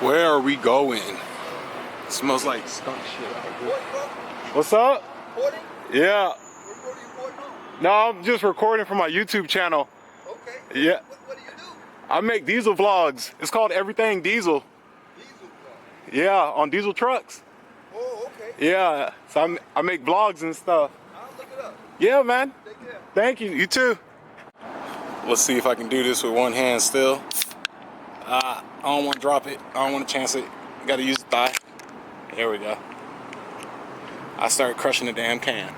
Where are we going? It smells like skunk shit out here. What's up? Recording? Yeah. What are you recording on? No, I'm just recording for my YouTube channel. Okay. Yeah. What do you do? I make diesel vlogs. It's called Everything Diesel. Diesel vlog. Yeah, on diesel trucks. Oh, okay. Yeah. So I make vlogs and stuff. I'll look it up. Yeah, man. Take care. Thank you. You too. Let's see if I can do this with one hand still. I don't want to drop it. I don't want to chance it. Got to use the thigh. There we go. I started crushing the damn can.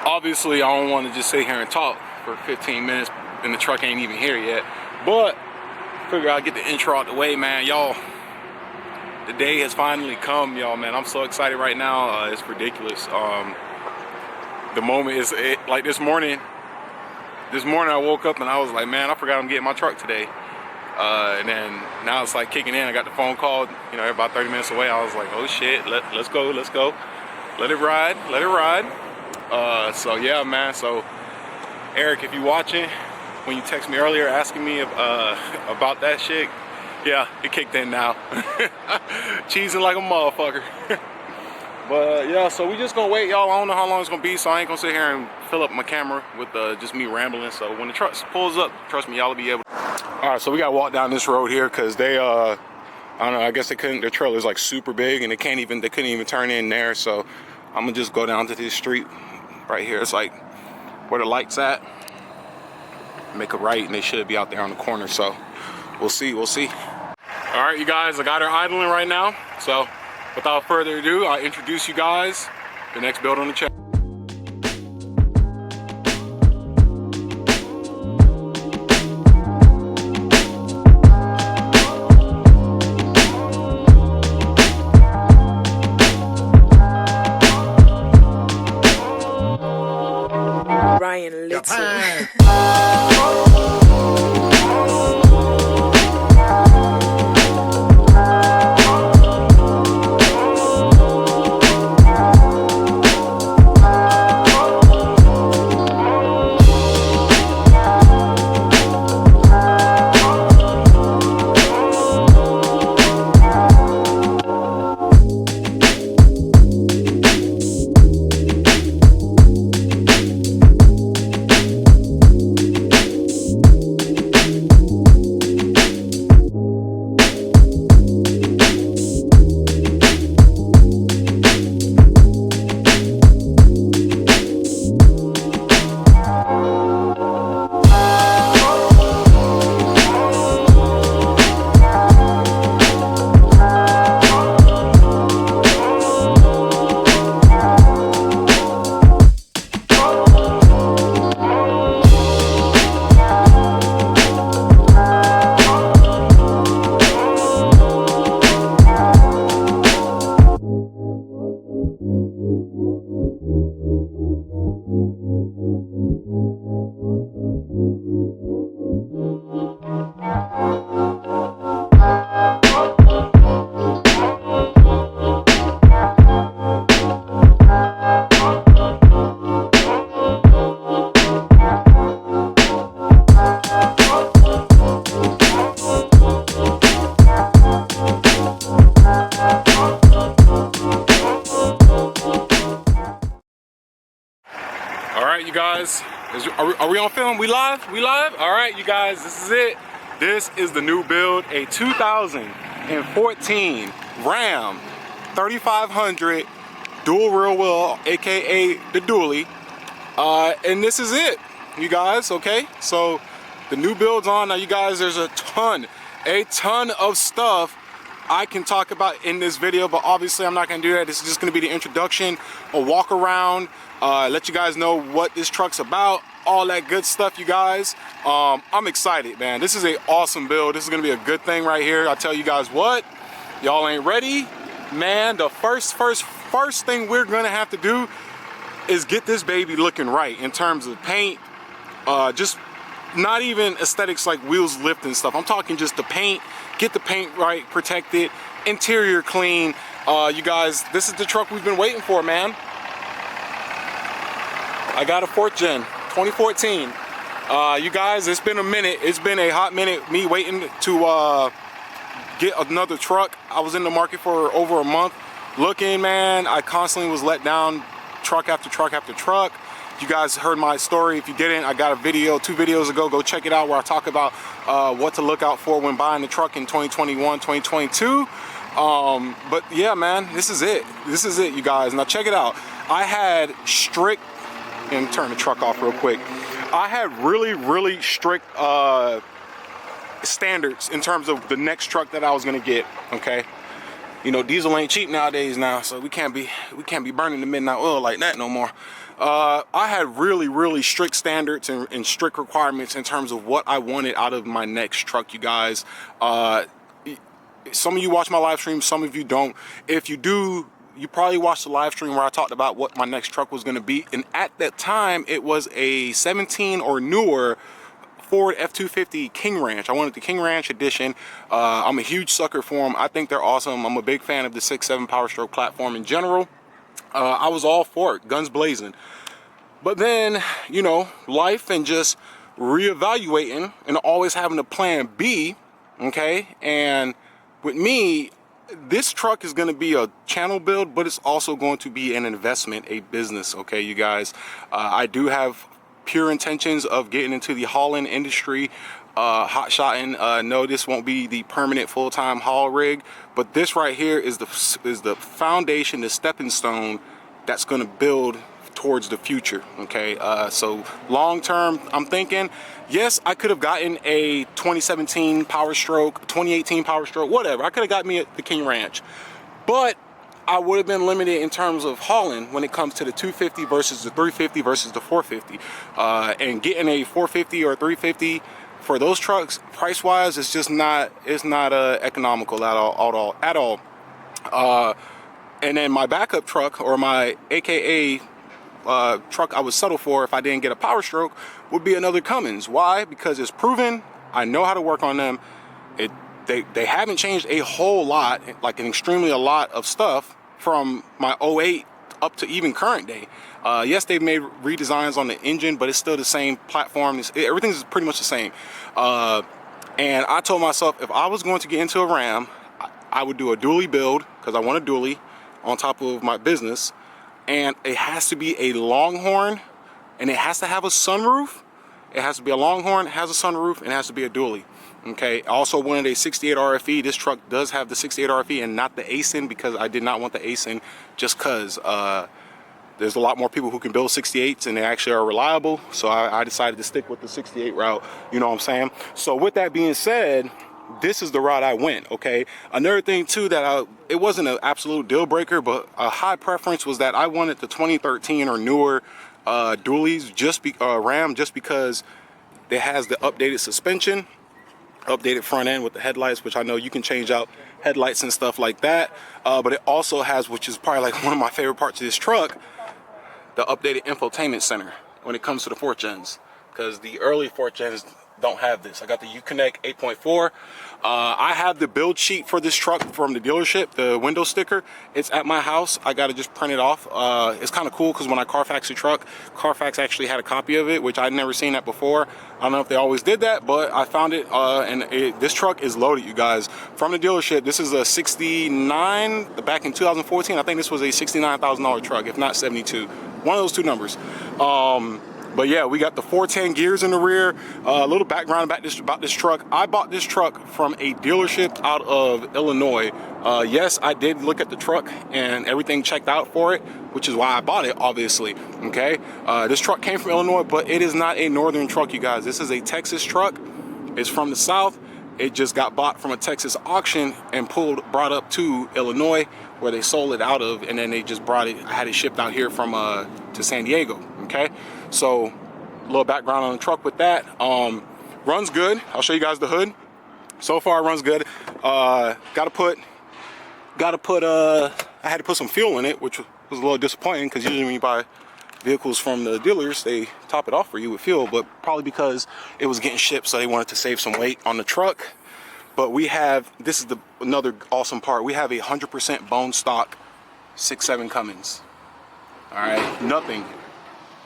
Obviously, I don't want to just sit here and talk for 15 minutes and the truck ain't even here yet. But figure I'll get the intro out the way, man. Y'all, the day has finally come, y'all, man. I'm so excited right now. It's ridiculous. The moment is like this morning I woke up and I was like, man, I forgot I'm getting my truck today. And then now it's like kicking in. I got the phone call, you know, about 30 minutes away. I was like, oh shit, let's go. Let it ride. So yeah, man. So Eric, if you watching, when you text me earlier asking me about that shit, yeah, it kicked in now. Cheesing like a motherfucker. But yeah, so we just gonna wait, y'all. I don't know how long it's gonna be, so I ain't gonna sit here and fill up my camera with just me rambling. So when the truck pulls up, trust me, y'all will be able to. All right, so we gotta walk down this road here because they I don't know, I guess they couldn't, their trailer's like super big and they couldn't even turn in there. So I'm gonna just go down to this street right here. It's like where the light's at. Make a right and they should be out there on the corner. So we'll see. All right, you guys, I got her idling right now. So without further ado, I'll introduce you guys the next build on the channel. Ryan Little. You guys, are we on film? We live? All right, you guys, this is it. This is the new build, a 2014 Ram 3500 dual rear wheel, aka the dually. And this is it, you guys. Okay, so the new build's on now, you guys. There's a ton of stuff I can talk about in this video, but obviously I'm not gonna do that. This is just gonna be the introduction, a walk around, let you guys know what this truck's about, all that good stuff, you guys. I'm excited, man. This is an awesome build. This is gonna be a good thing right here. I tell you guys what, y'all ain't ready, man. The first thing we're gonna have to do is get this baby looking right in terms of paint, just not even aesthetics like wheels lift and stuff. I'm talking just the paint. Get the paint right, protect it, interior clean. You guys, this is the truck we've been waiting for, man. I got a 4th gen, 2014. You guys, it's been a minute. It's been a hot minute me waiting to get another truck. I was in the market for over a month looking, man. I constantly was let down, truck after truck after truck. You guys heard my story. If you didn't, I got a video 2 videos ago. Go check it out where I talk about what to look out for when buying the truck in 2021, 2022. But yeah, man, this is it. This is it, you guys. Now check it out. I had strict, and turn the truck off real quick. I had really strict standards in terms of the next truck that I was gonna get. Okay, you know, diesel ain't cheap nowadays now, so we can't be burning the midnight oil like that no more. I had really strict standards and strict requirements in terms of what I wanted out of my next truck, you guys. Some of you watch my live stream, some of you don't. If you do, you probably watched the live stream where I talked about what my next truck was gonna be. And at that time, it was a 17 or newer Ford F-250 King Ranch. I wanted the King Ranch edition. I'm a huge sucker for them. I think they're awesome. I'm a big fan of the 6.7 Power Stroke platform in general. I was all for it, guns blazing. But then, you know, life and just reevaluating and always having a plan B, okay? And with me, this truck is going to be a channel build, but it's also going to be an investment, a business, okay, you guys? I do have pure intentions of getting into the hauling industry, hot shotting. No, this won't be the permanent full-time haul rig, but this right here is the foundation, the stepping stone that's going to build towards the future. Okay, so long term, I'm thinking, yes, I could have gotten a 2017 Power Stroke, 2018 Power Stroke, whatever. I could have got me the King Ranch, but I would have been limited in terms of hauling when it comes to the 250 versus the 350 versus the 450. And getting a 450 or 350 for those trucks, price wise, it's just not, it's not economical at all. And then my backup truck, or my AKA truck I would settle for if I didn't get a Power Stroke, would be another Cummins. Why? Because it's proven. I know how to work on them. They haven't changed a whole lot, like extremely a lot of stuff from my 08 up to even current day. Yes, they've made redesigns on the engine, but it's still the same platform. Everything's pretty much the same. And I told myself, if I was going to get into a Ram, I would do a dually build, because I want a dually on top of my business. And it has to be a Longhorn, and it has to have a sunroof. It has to be a Longhorn, has a sunroof, and it has to be a dually. Okay, I also wanted a 68 RFE. This truck does have the 68 RFE and not the ASIN, because I did not want the ASIN, just because there's a lot more people who can build 68s and they actually are reliable. So I decided to stick with the 68 route, you know what I'm saying? So with that being said, this is the route I went, okay? Another thing too that it wasn't an absolute deal breaker, but a high preference was that I wanted the 2013 or newer dualies, Ram, just because it has the updated suspension, updated front end with the headlights, which I know you can change out headlights and stuff like that. But it also has, which is probably like one of my favorite parts of this truck, the updated infotainment center when it comes to the 4th gens, because the early 4th gens don't have this. I got the Uconnect 8.4. I have the build sheet for this truck from the dealership, the window sticker. It's at my house. I got to just print it off. It's kind of cool because when I Carfaxed the truck, Carfax actually had a copy of it, which I'd never seen that before. I don't know if they always did that, but I found it, this truck is loaded, you guys. From the dealership, this is a 69, back in 2014, I think this was a $69,000 truck, if not 72. One of those two numbers. But yeah, we got the 410 gears in the rear. A little background about this truck. I bought this truck from a dealership out of Illinois. Yes, I did look at the truck and everything checked out for it, which is why I bought it, obviously, okay? This truck came from Illinois, but it is not a northern truck, you guys. This is a Texas truck. It's from the South. It just got bought from a Texas auction and brought up to Illinois, where they sold it out of, and then they just had it shipped out here from to San Diego, okay? So a little background on the truck with that. Runs good. I'll show you guys the hood. So far, it runs good. I had to put some fuel in it, which was a little disappointing, because usually when you buy vehicles from the dealers, they top it off for you with fuel, but probably because it was getting shipped, so they wanted to save some weight on the truck. But we have, this is another awesome part, we have a 100% bone stock 6.7 Cummins. All right, nothing.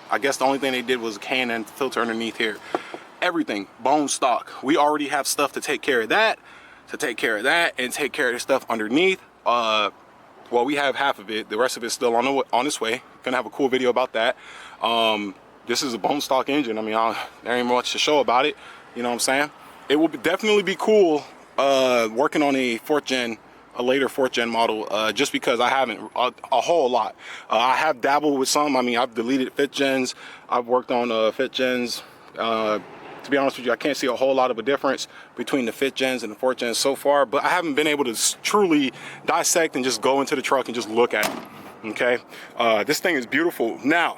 I guess the only thing they did was a K&N filter underneath here. Everything bone stock. We already have stuff to take care of that, to take care of that and take care of the stuff underneath. Well, we have half of it. The rest of it's still on its way. Gonna have a cool video about that. This is a bone stock engine. I mean, there ain't much to show about it. You know what I'm saying? It will definitely be cool working on a later 4th gen model, just because I haven't a whole lot. I have dabbled with some. I mean, I've deleted 5th gens. I've worked on 5th gens. To be honest with you, I can't see a whole lot of a difference between the 5th gens and the 4th gens so far, but I haven't been able to truly dissect and just go into the truck and just look at it. Okay, this thing is beautiful. Now,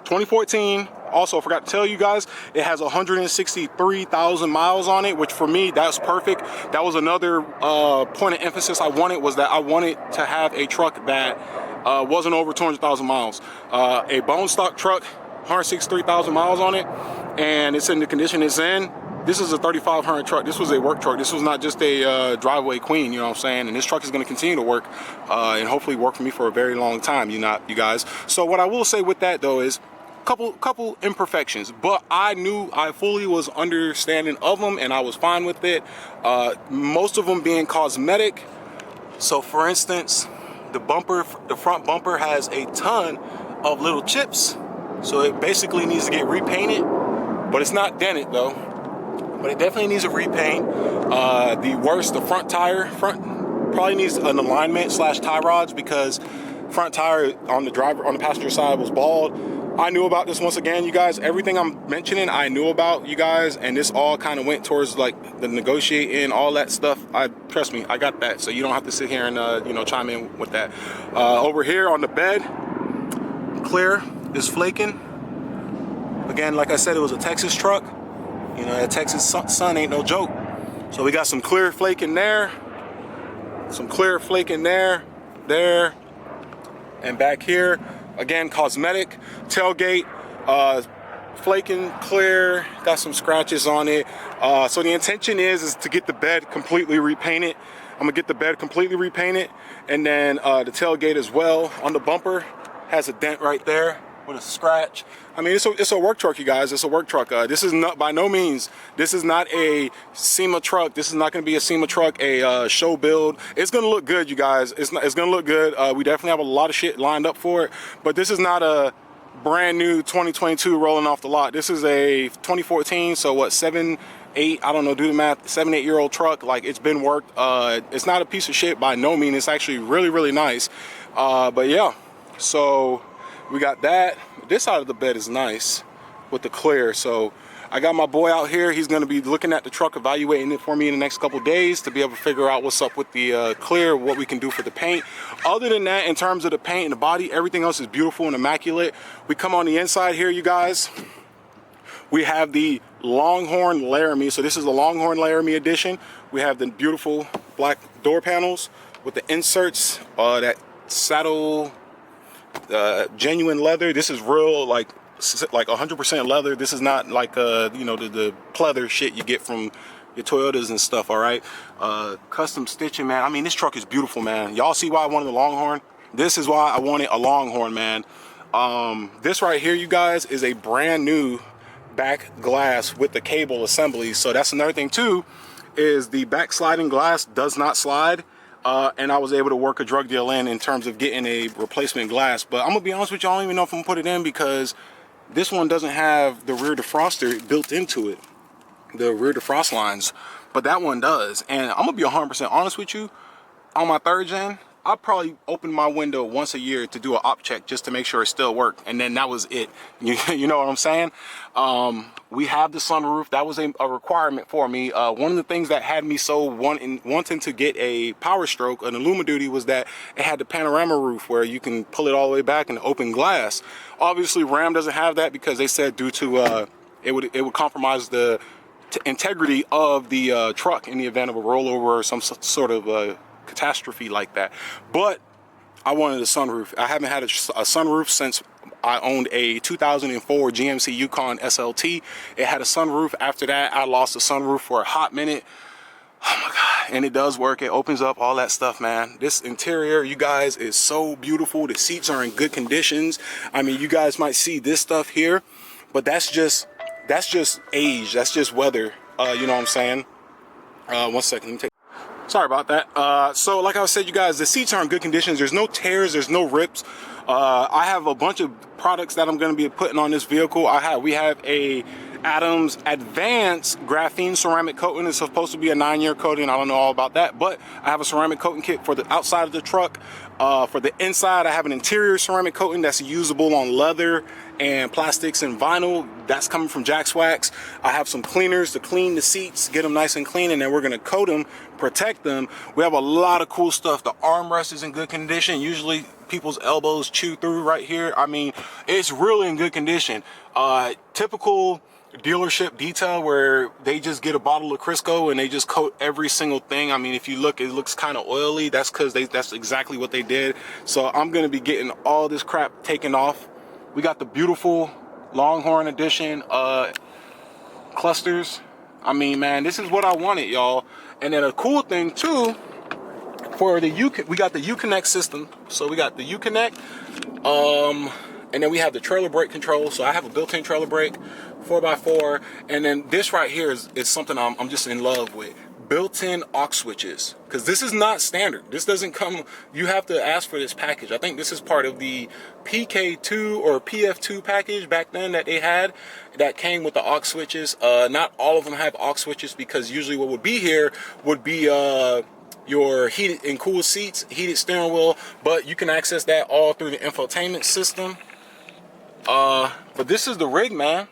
2014, also I forgot to tell you guys, it has 163,000 miles on it, which for me, that's perfect. That was another point of emphasis I wanted, was that I wanted to have a truck that wasn't over 200,000 miles. A bone stock truck, 163,000 miles on it, and it's in the condition it's in. This is a 3500 truck. This was a work truck. This was not just a driveway queen, you know what I'm saying? And this truck is going to continue to work and hopefully work for me for a very long time, you guys. So what I will say with that though is couple imperfections, but I fully was understanding of them and I was fine with it. Most of them being cosmetic. So for instance, the front bumper has a ton of little chips. So it basically needs to get repainted, but it's not dented though. But it definitely needs a repaint. The front tire probably needs an alignment / tie rods, because front tire on the passenger side was bald. I knew about this once again, you guys. Everything I'm mentioning, I knew about, you guys, and this all kind of went towards like the negotiating, all that stuff. Trust me, I got that, so you don't have to sit here and chime in with that. Over here on the bed, clear is flaking. Again, like I said, it was a Texas truck. You know, that Texas sun ain't no joke. So we got some clear flaking there, some clear flaking there, and back here. Again, cosmetic. Tailgate, flaking clear, got some scratches on it. So the intention is to get the bed completely repainted. I'm gonna get the bed completely repainted, and then the tailgate as well. On the bumper, has a dent right there with a scratch. I mean, it's a work truck, you guys. It's a work truck. This is not, by no means, this is not a SEMA truck. This is not going to be a SEMA truck, a show build. It's going to look good, you guys. It's going to look good. We definitely have a lot of shit lined up for it, but this is not a brand new 2022 rolling off the lot. This is a 2014, so what, 7, 8, I don't know, do the math, 7, 8 year old truck. Like, it's been worked. It's not a piece of shit by no means. It's actually really, really nice. But yeah, so we got that. This side of the bed is nice with the clear. So I got my boy out here. He's going to be looking at the truck, evaluating it for me in the next couple days to be able to figure out what's up with the clear, what we can do for the paint. Other than that, in terms of the paint and the body, everything else is beautiful and immaculate. We come on the inside here, you guys. We have the Longhorn Laramie. So this is the Longhorn Laramie edition. We have the beautiful black door panels with the inserts, that saddle genuine leather. This is real, like 100% leather. This is not like the pleather shit you get from your Toyotas and stuff. All right, custom stitching, man. I mean, this truck is beautiful, man. Y'all see why I wanted a Longhorn? This is why I wanted a Longhorn, man. This right here, you guys, is a brand new back glass with the cable assembly. So that's another thing too, is the back sliding glass does not slide. And I was able to work a drug deal in terms of getting a replacement glass. But I'm gonna be honest with you, I don't even know if I'm gonna put it in, because this one doesn't have the rear defroster built into it, the rear defrost lines, but that one does. And I'm gonna be 100% honest with you, on my 3rd gen, I probably open my window once a year to do an op check just to make sure it still worked, and then that was it. You know what I'm saying? We have the sunroof. That was a requirement for me. One of the things that had me so wanting to get a Power Stroke, an Illuma-Duty, was that it had the panorama roof where you can pull it all the way back and open glass. Obviously, Ram doesn't have that because they said due to it would compromise the integrity of the truck in the event of a rollover or some sort of catastrophe like that. But I wanted a sunroof. I haven't had a sunroof since I owned a 2004 GMC Yukon SLT. It had a sunroof. After that, I lost the sunroof for a hot minute. Oh my God. And it does work. It opens up, all that stuff, man. This interior, you guys, is so beautiful. The seats are in good conditions. I mean, you guys might see this stuff here, but that's just age. That's just weather. You know what I'm saying? 1 second. Let me take. Sorry about that. So like I said, you guys, the seats are in good conditions. There's no tears, there's no rips. I have a bunch of products that I'm going to be putting on this vehicle. We have a Adams Advanced Graphene Ceramic Coating. It's supposed to be a 9-year coating. I don't know all about that, but I have a ceramic coating kit for the outside of the truck. For the inside, I have an interior ceramic coating that's usable on leather and plastics and vinyl. That's coming from Jack's Wax. I have some cleaners to clean the seats, get them nice and clean, and then we're gonna coat them, protect them. We have a lot of cool stuff. The armrest is in good condition. Usually people's elbows chew through right here. I mean, it's really in good condition. Typical dealership detail where they just get a bottle of Crisco and they just coat every single thing. I mean, if you look, it looks kind of oily. That's because that's exactly what they did. So I'm gonna be getting all this crap taken off. We got the beautiful Longhorn Edition clusters. I mean, man, this is what I wanted, y'all. And then a cool thing too, for the we got the Uconnect system. So we got the Uconnect, and then we have the trailer brake control. So I have a built-in trailer brake, 4x4, and then this right here is something I'm just in love with. Built-in aux switches, because this is not standard. This doesn't come, you have to ask for this package. I think this is part of the PK2 or PF2 package back then that they had that came with the aux switches. Not all of them have aux switches, because usually what would be here would be your heated and cooled seats, heated steering wheel, but you can access that all through the infotainment system. But this is the rig, man.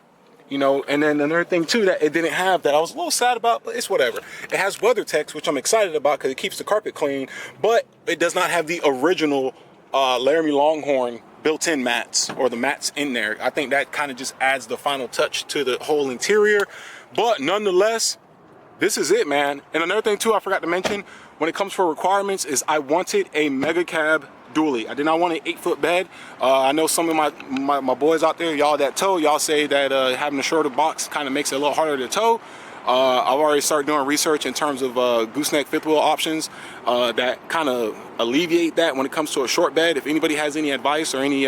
You know, and then another thing too that it didn't have, that I was a little sad about, but it's whatever. It has WeatherTech, which I'm excited about because it keeps the carpet clean, but it does not have the original Laramie Longhorn built-in mats, or the mats in there. I think that kind of just adds the final touch to the whole interior. But nonetheless, this is it, man. And another thing too I forgot to mention, when it comes for requirements, is I wanted a mega cab dually. I did not want an 8-foot bed. I know some of my boys out there, y'all that tow, y'all say that having a shorter box kind of makes it a little harder to tow. I've already started doing research in terms of gooseneck fifth wheel options that kind of alleviate that when it comes to a short bed. If anybody has any advice or any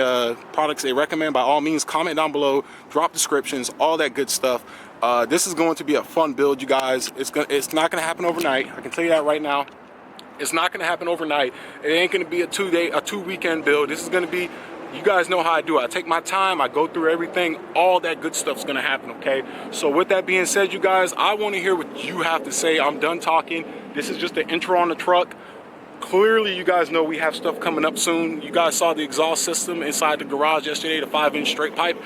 products they recommend, by all means comment down below, drop descriptions, all that good stuff. This is going to be a fun build, you guys. It's not going to happen overnight. I can tell you that right now. It's not going to happen overnight. It ain't going to be a 2-weekend build. This is going to be, you guys know how I do it. I take my time, I go through everything, all that good stuff's going to happen, okay? So with that being said, you guys, I want to hear what you have to say. I'm done talking. This is just the intro on the truck. Clearly, you guys know we have stuff coming up soon. You guys saw the exhaust system inside the garage yesterday, the 5-inch straight pipe.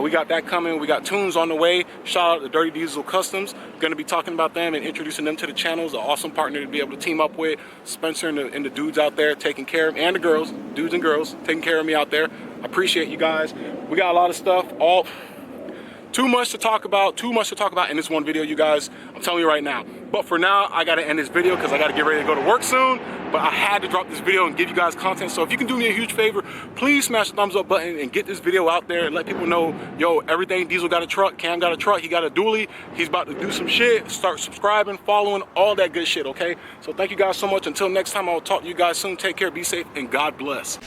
We got that coming. We got tunes on the way. Shout out to Dirty Diesel Customs. Going to be talking about them and introducing them to the channels. An awesome partner to be able to team up with. Spencer and the dudes out there taking care of, and the girls, dudes and girls, taking care of me out there. I appreciate you guys. We got a lot of stuff. Too much to talk about in this one video, you guys. I'm telling you right now. But for now, I gotta end this video because I gotta get ready to go to work soon. But I had to drop this video and give you guys content. So if you can do me a huge favor, please smash the thumbs up button and get this video out there and let people know, yo, everything. Diesel got a truck, Cam got a truck, he got a dually. He's about to do some shit. Start subscribing, following, all that good shit, okay? So thank you guys so much. Until next time, I will talk to you guys soon. Take care, be safe, and God bless.